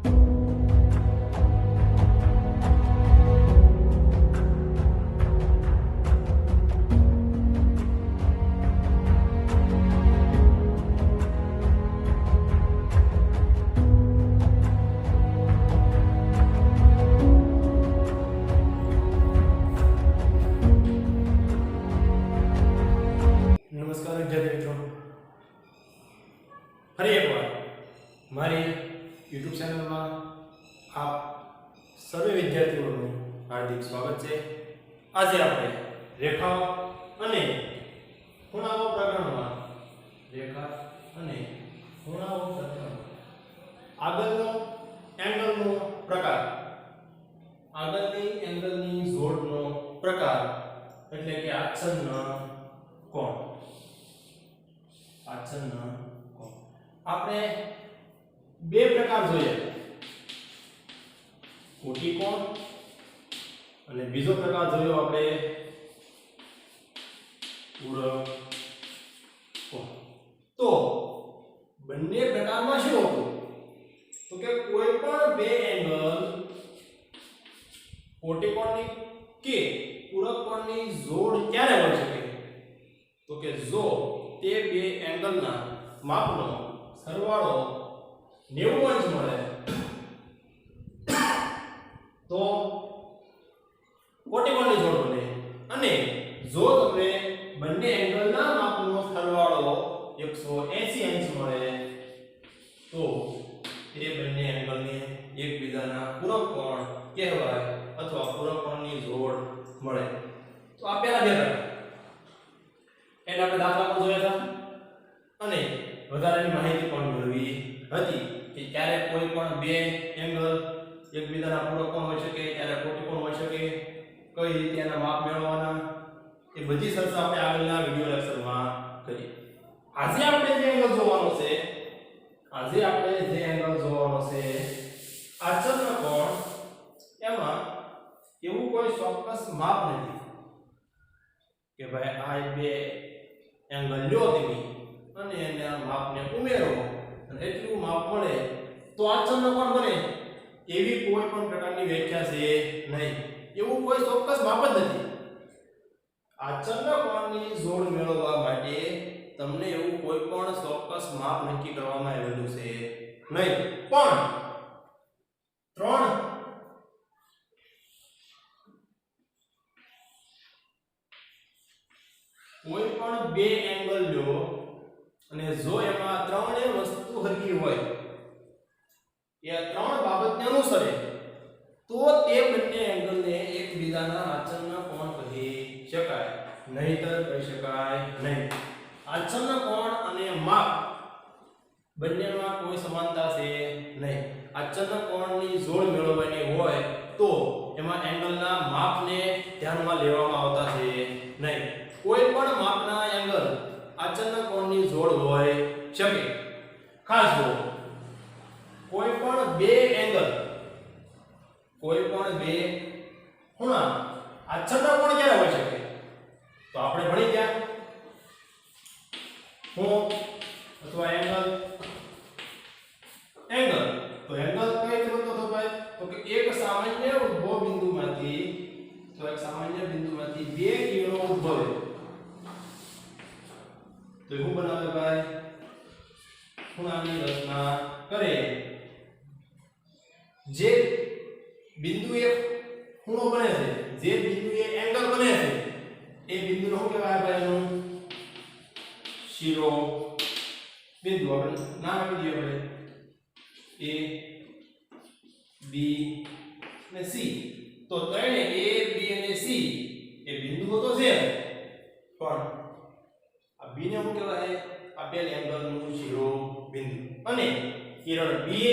નમસ્કાર વિદ્યાર્થી મિત્રો, ફરી એકવાર મારી યુટ્યુબ ચેનલમાં આપ સર્વે વિદ્યાર્થીઓનું હાર્દિક સ્વાગત છે. આજે આપણે રેખાઓ અને ખૂણાઓ પ્રકરણમાં આગળનો એંગલનો પ્રકાર, આગળની એંગલની જોડનો પ્રકાર એટલે કે આછન્ન કોણ. આપણે બે પ્રકાર જોઈએ, કોટી કોણ અને બીજો પ્રકાર જોયો આપણે પૂરક કોણ. તો બંને પ્રકારમાં શું હતું તો કે કોઈ પણ બે એંગલ કોટી કોણની કે પૂરક કોણની જોડ ક્યારે હોઈ શકે તો કે જો તે બે એંગલના માપનો સરવાળો 90 અંશ મળે તો કોટી કોણની જોડ બને. અને જો તમે બંને એંગલના માપનો સરવાળો 180 અંશ મળે તો તે બંને એંગલને એકબીજાના પૂરક કોણ કહેવાય અથવા પૂરક કોણની જોડ મળે. તો આ પહેલા બે પ્રકાર એને આપણે દાખલામાં જોયા હતા અને વધારાની માહિતી પણ મેળવી હતી કે ક્યારે કોઈ પણ બે એંગલ એકબીજાના પૂરક કોણ હોઈ શકે, ક્યારે કોટી કોણ હોઈ શકે, કઈ રીતે એના માપ મેળવવાના, એ બધી ચર્ચા આપણે આગળના વિડિયો લેક્ચરમાં કરી. આજે આપણે જે એંગલ જોવાનો છે આછન્ન કોણ, એમાં એવું કોઈ ચોક્કસ માપ નથી કે ભાઈ આ બે એંગલ લ્યો તમે અને એના માપને ઉમેરો અને એટલું માપ મળે તો આછન્ન કોણ બને, એવી કોઈ પણ પ્રકારની વ્યાખ્યા છે નહીં. એવું કોઈ ચોક્કસ માપ જ નથી. આછન્ન કોણની જોડ મેળવવા માટે તમને એવું કોઈ પણ ચોક્કસ માપ નક્કી કરવામાં આવેલું છે નહીં. પણ કોઈ પણ બે એંગલ લ્યો અને જો એમાં ત્રણેય વસ્તુ હરખી હોય, એ ત્રણ બાબતને અનુસરે તો તે બંને એંગલને એકબીજાના આછન્ન કોણ કહી શકાય, નહીંતર કહી શકાય નહીં. આછન્ન કોણ અને માપ બંનેમાં કોઈ સમાનતા છે નહીં. આછન્ન કોણની જોડ મેળવવાની હોય તો એમાં એંગલના માપને ધ્યાનમાં લેવામાં આવતા છે નહીં. કોઈ પણ માપના એંગલ આછન્ન કોણની જોડ હોય શકે. ખાસ જુઓ, કોઈ પણ બે ખૂણા આછન્ન કોણ ક્યારે હોઈ શકે તો આપણે ભણી ગયા ખૂણો અથવા એંગલ તો એંગલ કઈ રીતે બનતો હતો ભાઈ તો કે એક સામાન્ય ઉદ્ભવ બિંદુમાંથી બે કિરણો ઉદ્ભવે તો શું બનાવે ભાઈ, ખૂણાની રચના કરે. જે બિંદુએ ખૂણો બને છે, જે બિંદુએ એંગલ બને છે, એ બિંદુને શું કહેવાય ભાઈ, એનું શિરો બિંદુ. આપણે નામ આપી દઈએ ભાઈ A B અને C. તો ત્રણે A B અને C એ બિંદુઓ તો છે, પણ આ B ને શું કહેવાય, આપેલ એંગલનું શિરો બિંદુ. અને કિરણ BA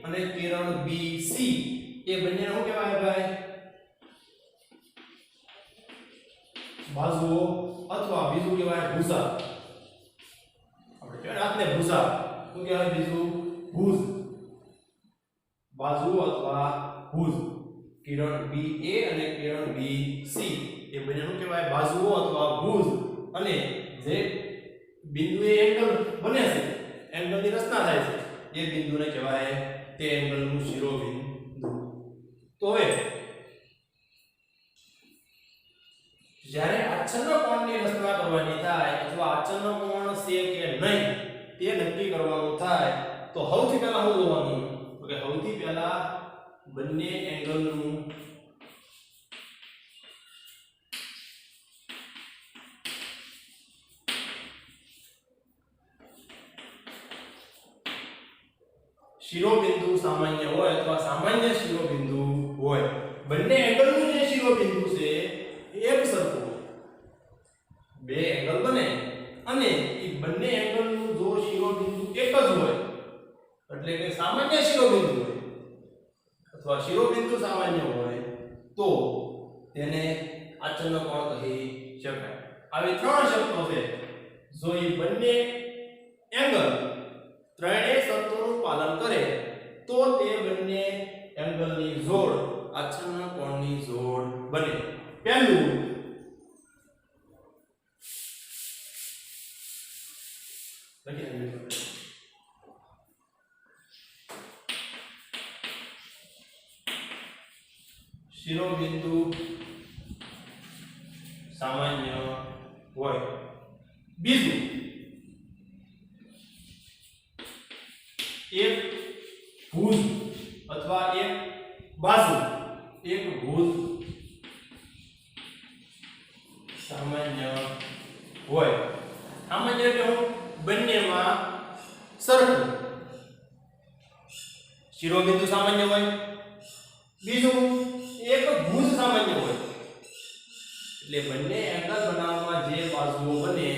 અને કિરણ BC એ બંને શું કહેવાય ભાઈ, બાજુઓ અથવા બીજું કહેવાય ભુજા. આપણે કહેવાય હાથને ભુજા, શું કહેવાય બીજું ભુજ, બાજુ અથવા ભુજ. કિરણ BA અને કિરણ BC એ બંને શું કહેવાય, બાજુઓ અથવા ભુજ. અને જે બિંદુએ એંગલ બને છે, એંગલની રચના થાય છે, એ બિંદુને કહેવાય તે એંગલનું શિરોબિંદુ. તો હવે જ્યારે આચ્છન્ન કોણની રચના કરવાની થાય અથવા આચ્છન્ન કોણ છે કે નહીં તે નક્કી કરવાનું થાય તો સૌથી પહેલા શું જોવાનું તો કે સૌથી પહેલા બંને એંગલનું શિરોબિંદુ સામાન્ય હોય અથવા સામાન્ય શિરોબિંદુ હોય. બંને એંગલનું જે શિરોબિંદુ છે એ એક સરખું બે એંગલ બને અને એ બંને એંગલનું જો શિરોબિંદુ એક જ હોય એટલે કે સામાન્ય શિરોબિંદુ હોય અથવા શિરોબિંદુ સામાન્ય હોય તો તેને આચ્છન્ન કોણ કહી શકાય. આવી ત્રણ શરતો છે. જો એ બંને એંગલ ત્રણેય શરતોનું પાલન કરે તો તે બંને એંગલની જોડ આચ્છન્ન કોણની જોડ બને. પહેલું શિરોબિંદુ સામાન્ય હોય. બીજું એક ભુજ અથવા એક બાજુ સામાન્ય હોય. સામાન્ય એટલે હું બંનેમાં સરખું શિરોબિંદુ સામાન્ય હોય. બીજું એક ભુજ સામાન્ય હોય એટલે બંને એંગલ બનાવવામાં જે બાજુઓ બને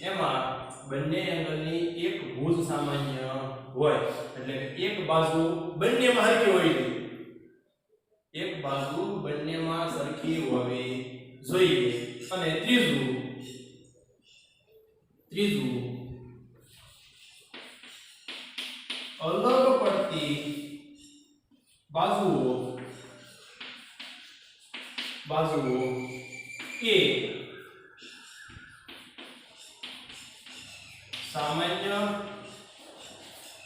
એમાં બંને એંગલની એક ભુજ સામાન્ય હોય એટલે એક બાજુ બંનેમાં સરખી હોવી જોઈએ. એક બાજુ બંનેમાં સરખી હોવી જોઈએ. અને ત્રીજું અલગ પડતી બાજુઓ એ સામાન્ય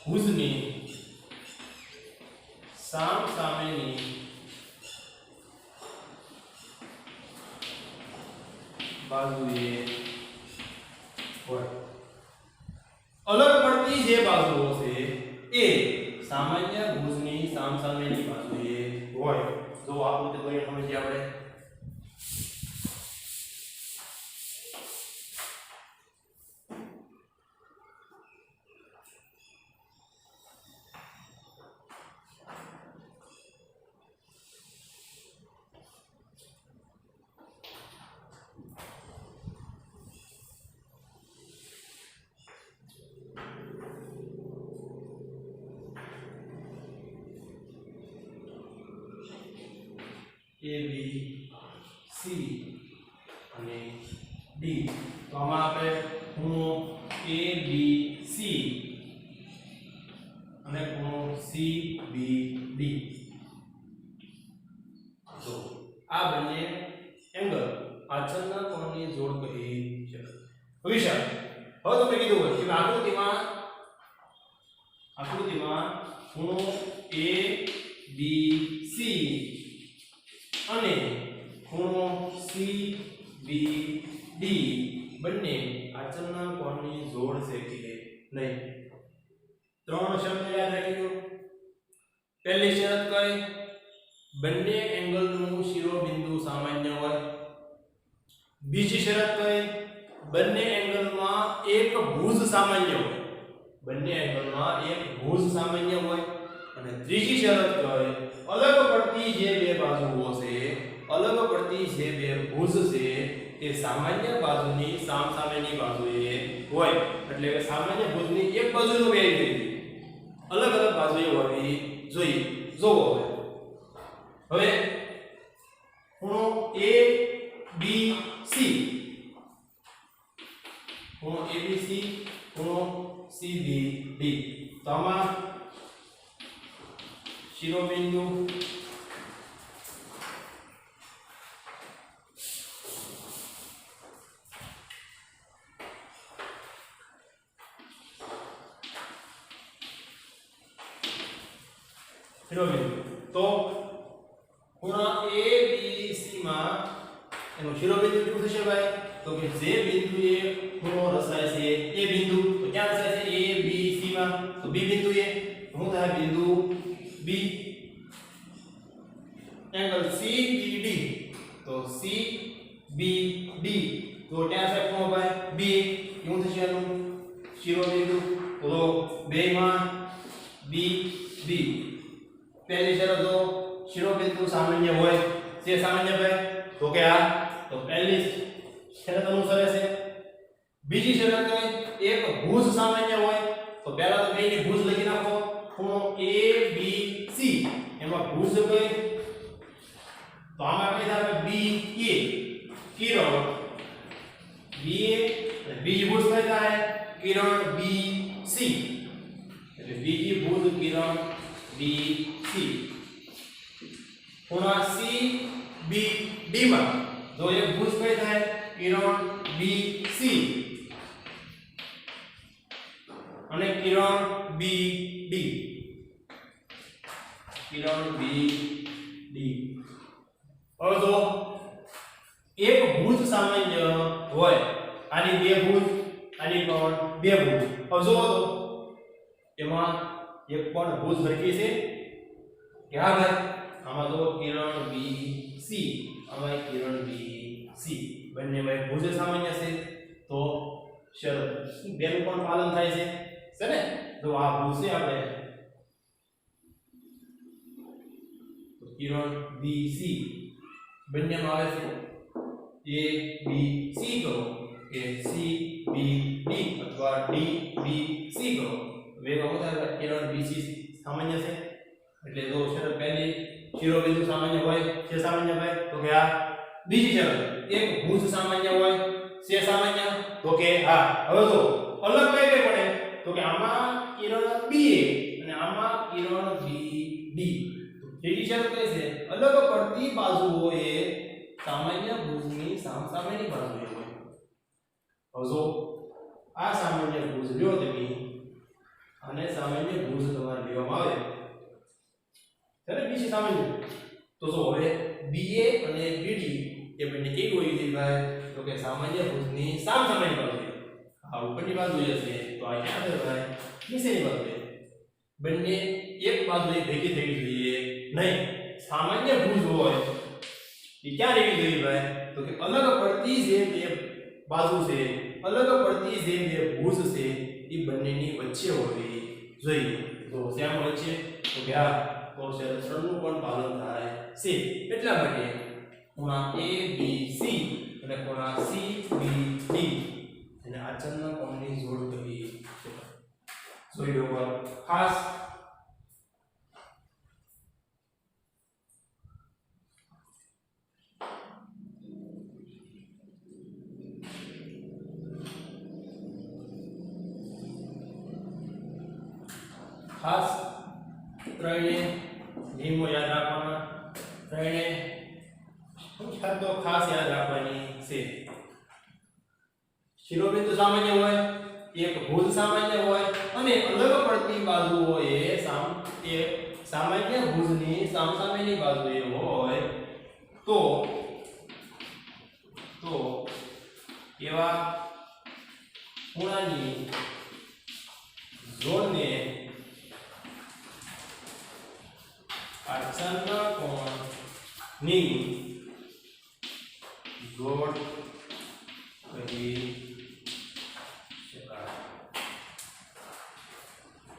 ભુજની સામસામેની બાજુએ હોય. અલગ પડતી જે બાજુઓ છે એ સામાન્ય ભુજની સામસામેની બાજુએ હોય. જો આકૃતિ દોરીને સમજીએ આપણે. A B C અને D. તો આમાં આપણે ખૂણો A B C અને ખૂણો C B D. તો આ બંને એંગલ આચ્છન્ન કોણની જોડ કહી શકાય. હવે તમને કીધું હોય કે આકૃતિમાં ખૂણો A B C અને ખૂણો C B D બંને આચ્છન્ન કોણની જોડ છે કે નહીં. ત્રણ શરતો યાદ રાખજો. પહેલી શરત કઈ? બંને એંગલનું શિરોબિંદુ સામાન્ય હોય. બીજી શરત કઈ? બંને એંગલમાં એક ભુજ સામાન્ય હોય. બંને એંગલમાં એક ભુજ સામાન્ય હોય. અને ત્રીજી શરત કઈ? અલગ પડતી જે બે બાજુઓ છે, અલગ પડતી જે બે ભુજ છે એ સામાન્ય બાજુની સામસામેની બાજુએ હોય. એટલે કે સામાન્ય ભુજની એક બાજુનો બે અલગ અલગ બાજુએ હોવી જોઈએ. જોવો હવે ખૂણો A B C, ખૂણો ABC, ખૂણો CBD. તો આમાં શિરોબિંદુ શિરોબિંદુ તો ખૂણા ABC માં એનું શિરોબિંદુ શું થશે ભાઈ તો કે જે બિંદુએ ખૂણો રચાય છે એ બિંદુ તો ક્યાં રચાય છે ABC માં તો B બિંદુએ શું થાય બિંદુ B એંગલ CBD તો CBD તો ત્યાં છે ખૂણો ભાઈ B શું થશે એનું શિરોબિંદુ તો બેમાં BB પહેલી શરત તો શિરોબિંદુ સામાન્ય હોય જે સામાન્ય ભાઈ તો કે આ તો પહેલી શરત અનુસરે છે બીજી શરત એક ભુજ સામાન્ય હોય તો પહેલા તો બેની ભુજ લખી નાખો ખૂણો ABC એમાં ભુજ કઈ તો આમાં કઈ થાય BA કિરણ BA અને બીજી ભુજ કઈ થાય કિરણ BC એટલે બીજી ભુજ કિરણ BC ખૂણા CBD માં જો એક ભુજ કઈ થાય કિરણ BC અને કિરણ BD કિરણ BD હવે જો એક ભુજ સામાન્ય હોય આની બે ભુજ આની પણ બે ભુજ હવે જો તો એમાં એક પણ ભુજ સરખી છે કે હા ભાઈ આમાં તો કિરણ BC આમાં કિરણ BC બંને ભાઈ ભુજ સામાન્ય છે તો શરત બેનું પણ પાલન થાય છે ને તો આ ભુજ છે આપણે તો કિરણ BC બંનેમાં આવે છે ABC કરો કે CBD અથવા DBC કરો વેગો થાય કિરણ BC સામાન્ય છે એટલે જો શરત પહેલી શિરોબિંદુ સામાન્ય હોય છે સામાન્ય ભાઈ તો કે આ બીજી શરત એક ભુજ સામાન્ય હોય છે સામાન્ય તો કે હા હવે તો અલગ કઈ કઈ પડે તો કે આમાં કિરણ BA અને આમાં કિરણ BD તો ત્રીજી શરત કઈ છે અલગ પડતી બાજુઓ એ સામાન્ય ભુજની સામસામેની બાજુએ હોય હવે જો આ સામાન્ય ભુજ લ્યો તમે અને સામાન્ય ભુજ તમારે લેવામાં આવે ત્યારે બીજી સામાન્ય તો જો હવે BA અને BD એ બંને કેવી હોવી જોઈએ ભાઈ તો કે સામાન્ય ભુજની સામસામેની બાજુએ આ ઉપરની બાજુએ છે તો આ ક્યાં છે ભાઈ નીચેની બાજુએ બંને એક બાજુએ ભેગી થવી જોઈએ નહીં સામાન્ય ભુજ હોય એ ક્યાં રહેવી જોઈએ ભાઈ તો કે અલગ પડતી જે બે બાજુ છે અલગ પડતી જે બે ભુજ છે એ બંનેની વચ્ચે હોવી જોઈએ તો શ્યામ વચ્ચે તો કે આ તો શરત 3 નું પણ પાલન થાય છે એટલા માટે ખૂણા ABC અને ખૂણા CBD અને આચરણના કોણની જોડ કરી છે જોઈ લો ખાસ ખાસ ત્રણે નિયમો યાદ રાખવાના ત્રણે શરતો ખાસ યાદ રાખવાની છે શિરોબિંદુ સામાન્ય હોય એક ભુજ સામાન્ય હોય અને અલગ પડતી બાજુઓ એ સામાન્ય ભુજની સામસામેની બાજુએ હોય તો એવા ખૂણાની જોડને આચરણના કોણની જોડ કહી શકાય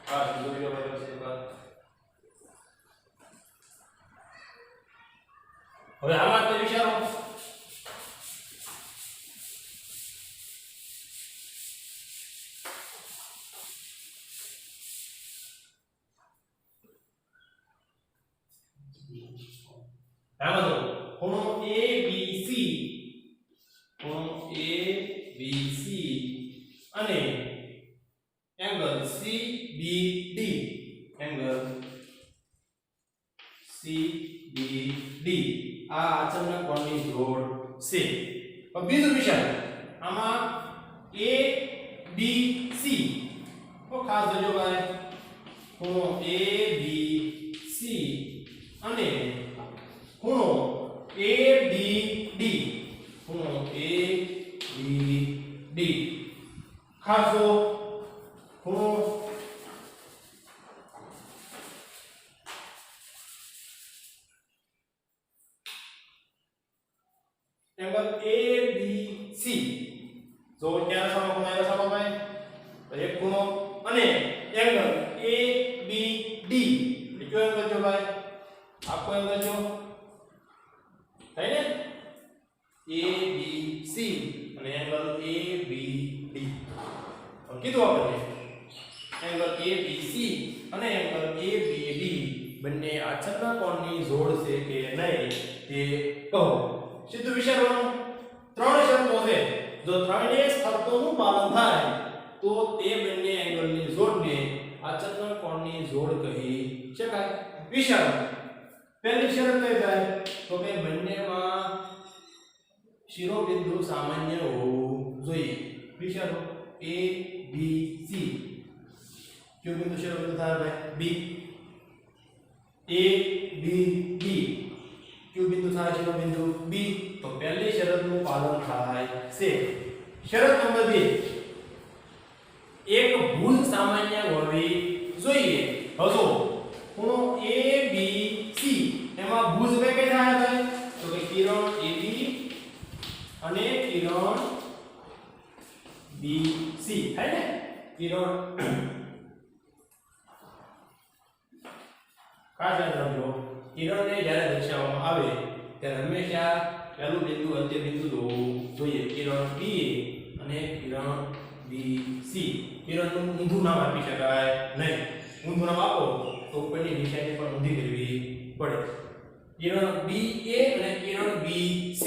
આ જોઈ લો બરાબર છે હવે આમાં તો વિચારો આમાં તો ખૂણો ABC અને એંગલ CBD આ આચરણના કોણની જોડ છે હવે બીજું વિચાર આમાં ABC તો ખાસ જોજો ભાઈ ખૂણો ABC અને ખૂણો ABD, ખૂણો ABD ખાસો ખૂણો એંગલ ABC, જો ક્યાં સામો ખૂણો આવ્યો સામો ભાઈ, તો એક ખૂણો અને એંગલ ABD, કયો એંગલ છે ભાઈ, આખો એંગલ છે થાય ને, ABC અને એંગલ ABD કીધું આપણે, એંગલ ABC અને એંગલ ABD બંને આછળના કોણની જોડ છે કે નહીં તે કહો. સીધું વિચારવાનું, ત્રણ શરતો છે, જો ત્રણેય શરતોનું પાલન થાય તો તે બંને એંગલની જોડને આછળના કોણની જોડ કહી શકાય. વિચારો, પહેલી શરત કઈ થાય તો કે બંનેમાં શિરોબિંદુ સામાન્ય હોવું જોઈએ. વિચારો, A B C કયો બિંદુ શિરોબિંદુ થાય ભાઈ, B, A B D કયો બિંદુ થાય શિરોબિંદુ B, તો પહેલી શરતનું પાલન થાય છે. શરત નંબર 2, એક ભુજ સામાન્ય હોવી જોઈએ. હજો ખૂણો ABC એમાં ભુજ બે કઈ થાય ભાઈ, તો કે કિરણ AB અને કિરણ BC થાય ને, કિરણ ખાસ યાદ રાખજો, કિરણને જ્યારે દર્શાવવામાં આવે ત્યારે હંમેશા પહેલું બિંદુ અંત્ય બિંદુ હોવું જોઈએ. કિરણ B અને કિરણ BC, કિરણનું ઊંધું નામ આપી શકાય નહીં. ઊંધું નામ આપો તો ઉપરની નિશાની પણ ઊંધી કરવી પડે. કિરણ BA અને કિરણ BC,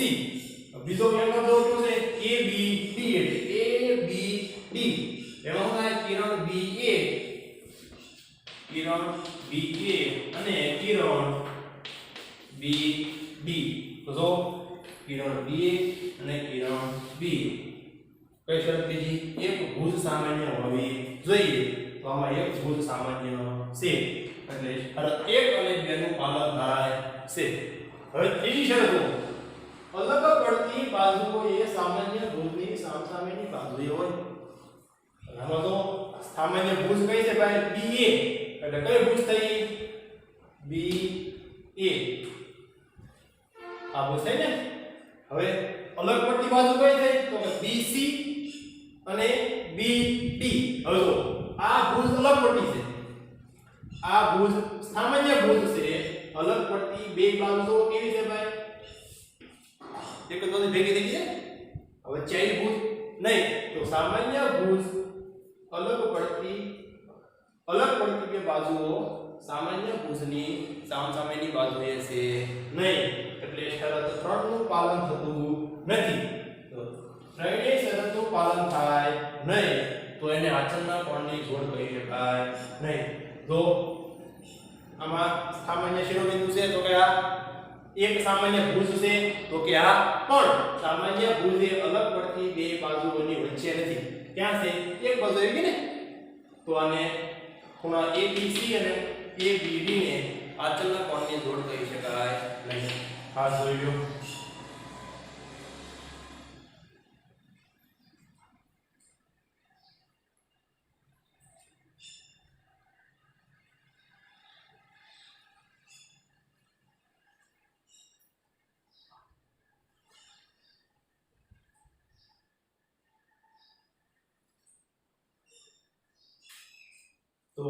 બીજો એંગલ જો છે ABD, એટલે ABD એમાં શું થાય, કિરણ BA અને કિરણ BD. તો જો કિરણ BA અને કિરણ B, કઈ શરત બીજી, એક ભુજ સામાન્ય હોવી જોઈએ. તો આમાં એક ભુજ સામાન્ય છે એટલે શરત 1 અને 2 નું પાલન થાય છે. હવે ત્રીજી શરત, અલગ પડતી બાજુઓ એ સામાન્ય ભુજની સામસામેની બાજુએ હોય. આમાં તો સામાન્ય ભુજ કઈ છે ભાઈ, BA, એટલે કઈ ભુજ થઈ, BA, આ ભુજ થઈ ને. હવે અલગ પડતી બાજુ કઈ થઈ, તો કે BC અને BD. હવે જો આ ભુજ અલગ પડતી છે, આ ભુજ સામાન્ય ભુજ છે, અલગ પડતી બે બાજુઓ કેવી છે ભાઈ, એક તો ભેગી થઈ છે. હવે ચાઈ ભુજ નહીં, તો સામાન્ય ભુજ અલગ પડતી બે બાજુઓ સામાન્ય ભુજની સામસામેની બાજુએ છે નહીં, એટલે શરત 3 નું પાલન થતું નથી. તો ત્રણેય શરતનું પાલન થાય નહીં તો એને આચરણના કોણની જોડ કહી શકાય નહીં. તો આમાં સામાન્ય શિરોબિંદુ છે તો કે આ એક સામાન્ય ભુજ છે તો કે આ પણ સામાન્ય ભુજ એ અલગ પડતી બે બાજુઓની વચ્ચે નથી. ક્યાં છે, એક બાજુ આવી ને, તો આને ખૂણા ABC અને ABD ને આચરણના કોણની જોડ કહી શકાય નહીં. ખાસ જોઈ લો. તો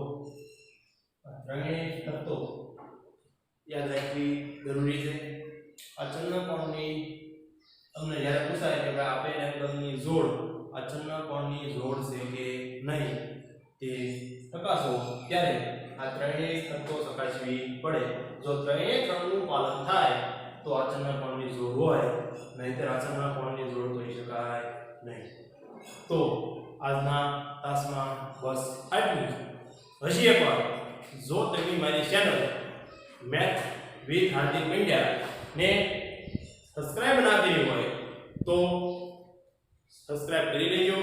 ત્રણેય શરતો યાદ રાખવી જરૂરી છે. આચરણના કોણની તમને જ્યારે પૂછાય કે ભાઈ આપેલ એંગલની જોડ આચરણના કોણની જોડ છે કે નહીં તે ચકાસો, ત્યારે આ ત્રણેય શરતો ચકાસવી પડે. જો ત્રણેય ત્રણનું પાલન થાય તો આચરણના કોણની જોડ હોય, નહીંતર આચરણના કોણની જોડ કહી શકાય નહીં. તો આજના તાસમાં બસ આટલું જ. હજી એકવાર, જો તમે મારી channel math with Hardik Pandya ને સબસ્ક્રાઇબ ના કરી હોય તો સબસ્ક્રાઇબ કરી લેજો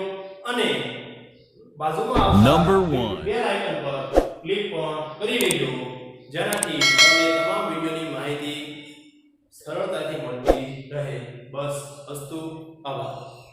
અને બાજુમાં આવતા બેલ આઇકન પર ક્લિક પણ કરી લેજો, જેનાથી તમને તમામ વિડિયોની માહિતી સરળતાથી મળતી રહે. બસ અસ્તુ. આભાર.